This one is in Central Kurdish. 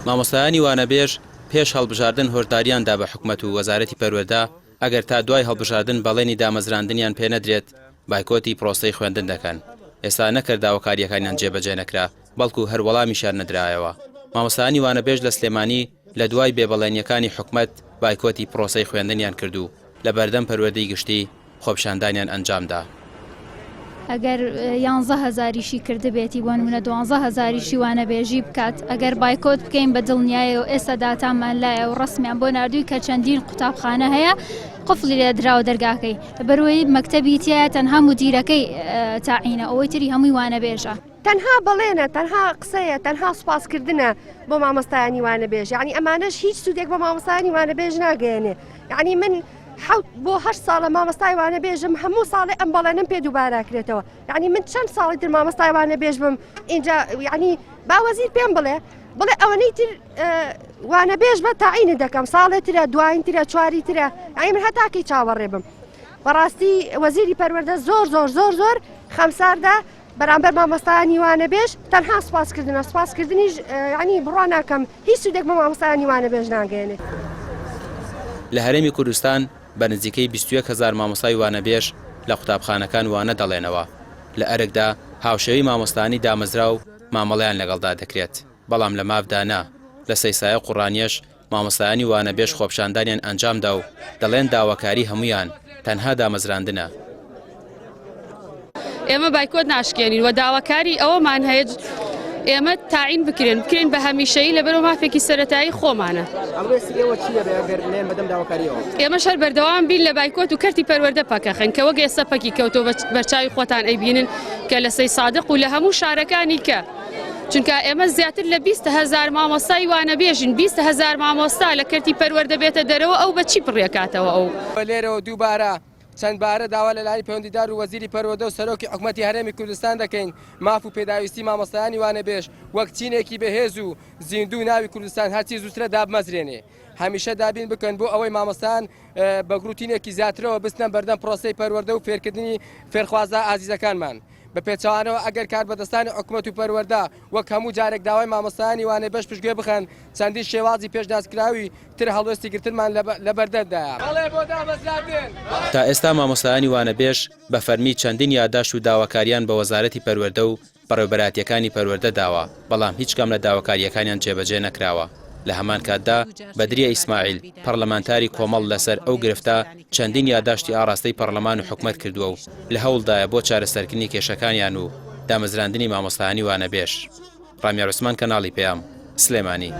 مامۆستایانی وانەبێژ پێش هەڵبژاردن هۆشداریاندا بە حکومەت و وەزارەتی پەروەردە ئەگەر تا دوای هەڵبژاردن بەڵێنی دامەزراندنیان پێ نەدرێت بایکۆتی پرۆسەی خوێندن دەکەن. ئێستا نەکرداوەکاریەکانیان جێبەجێ نەکرا بەڵکو هەر وەڵامیشیان نەدرایەوە. مامۆستایانی وانەبێژ لە سلێمانی لە دوای بێبەڵێنیەکانی حکومەت بایکۆتی پرۆسەی خوێندنیان کردو لە بەردەم پەروەردەی گشتی خۆپیشاندانیان ئەنجامدا. ئەگەر 11,000یشی کرده بێتی بۆ نمونە 12,000یشی وانەبێژی بکات ئەگەر بایکۆت بکەین بە دڵنیایە و ئێستا داتامان لایە و ڕسمیان بۆ نردووی کە چەندین قوتابخانە هەیە قفڵی لێ دراوە دەرگاکەی لەبەرەوەی مەکتەبی تایە تەنها مدیرەکەی تاعینە ئەوەی تری هەمووی وانەبێژە. تەنها بەڵێنە تەنها قسەیە تەنها سوپاسکردنە بۆ مامۆستایانی وانەبێژ، یعنی ئەمانەش هیچ سوودێک بۆ مامۆستایانی وانەبێژ ناگەێنێ. یعنی من 7 بۆ 8 ساڵە مامۆستای وانەبێژم هەموو ساڵێ ئەم بەڵێنم پێ دووباراکرێتەوە. یعنی من چەند ساڵی تر مامۆستای وانەبێژ بم اینجا، یعنی باوەزیر پێم بڵێ ئەوەنەی تر وانەبێژ بە تاعینە دەکەم ساڵێ ترە دوایین ترە چواری ترە، یعنی من هەتاکەی چاوەڕێ بم. بەڕاستی وەزیری پەروەردە زۆر خەمساردا بەرامبەر مامۆستایانی وانەبێژ تەنها سوپاسکردنیش یعنی بڕوا ناکەم هیچ سوودێک بە مامۆستایانی وانەبێژ ناگەێنێت. لە هەرێمی کوردستان بە نزیکەی 21,000 مامۆستای وانەبێژ لە قوتابخانەکان وانە دەڵێنەوە. لە ئەرکدا هاوشێوی مامۆستانی دامەزرا و مامەڵەیان لەگەڵدا دەکرێت، بەڵام لە مافدا نا. لە سەیسایە قوڕانیەش مامۆستایانی وانەبێژ خۆپیشاندانیان ئەنجامدا و دەڵێن داواکاری هەمویان تەنها دامەزراندنە. ئێمە بایکۆت ناشکێنین و داواکاری ئەوەمان هەیە ئێمە تاعین بکرێن بە هەمیشەیی لەبەرەوە مافێکی سەرەتایی خۆمانە. ئێمە شەر بەردەوام بین لە بایکۆت و کەرتی پەروەردە پەکەخن کە وەک ئێستا پەکی کەوتۆ بەرچاوی خۆتان ئەیبینن کە لە سەی سادق و لە هەموو شارەکانی کە چونکە ئێمە زیاتر لە 20,000 مامۆستای وانەبێژین 20,000 مامۆستا لە کەرتی پەروەردە بێتە دەرەوە ئەو بەچی پڕێکاتەوە ئەو لێرەوە دووبارە چەند بارە داوا لە لای پەیوەندیدار و وەزیری پەروەردە و سەرۆکی حکومەتی هەرێمی کوردستان دەکەین ماف و پێداویستی مامۆستایانی وانەبێژ وەک چینێکی بەهێز و زیندوو ناوی کوردستان هەرچی زووترە دابمەزرێنێ. هەمیشە دابین بکەن بۆ ئەوەی مامۆستان بە گروتینێکی زیاترەوە بستنە بەردەم پرۆسەی پەروەردە و فێرکردنی فێرخوازە ئازیزەکانمان. بە پێچەوانەوە ئەگەر کار بەدەستانی حکومەت و پەروەردە وەک هەموو جارێک داوای مامۆستایانی وانەبێژ پشتگوێ بخەن چەندی شێوازی پێشناسکراوی تر هەڵوێستی گرتنمان لە بەردەردایە. تا ئێستا مامۆستایانی وانەبێژ بە فەرمی چەندین یادداشت و داواکاریان بە وەزارەتی پەروەردە و بەڕێوەبەراتیەکانی پەروەردە داوە، بەڵام هیچ کام لە داواکاریەکانیان جێبەجێ نەکراوە. لە هەمان کاتدا بەدریە ئیسماعیل پەرلەمانتاری کۆمەڵ لەسەر ئەو گرفتە چەندین یادداشتی ئاڕاستەی پەرلەمان و حکومەت کردووە و لە هەوڵدایە بۆ چارەسەرکردنی کێشەکانیان و دامەزراندنی مامۆستایانی وانەبێژ. ڕامیار عوسمان، کەناڵی پێام، سلێمانی.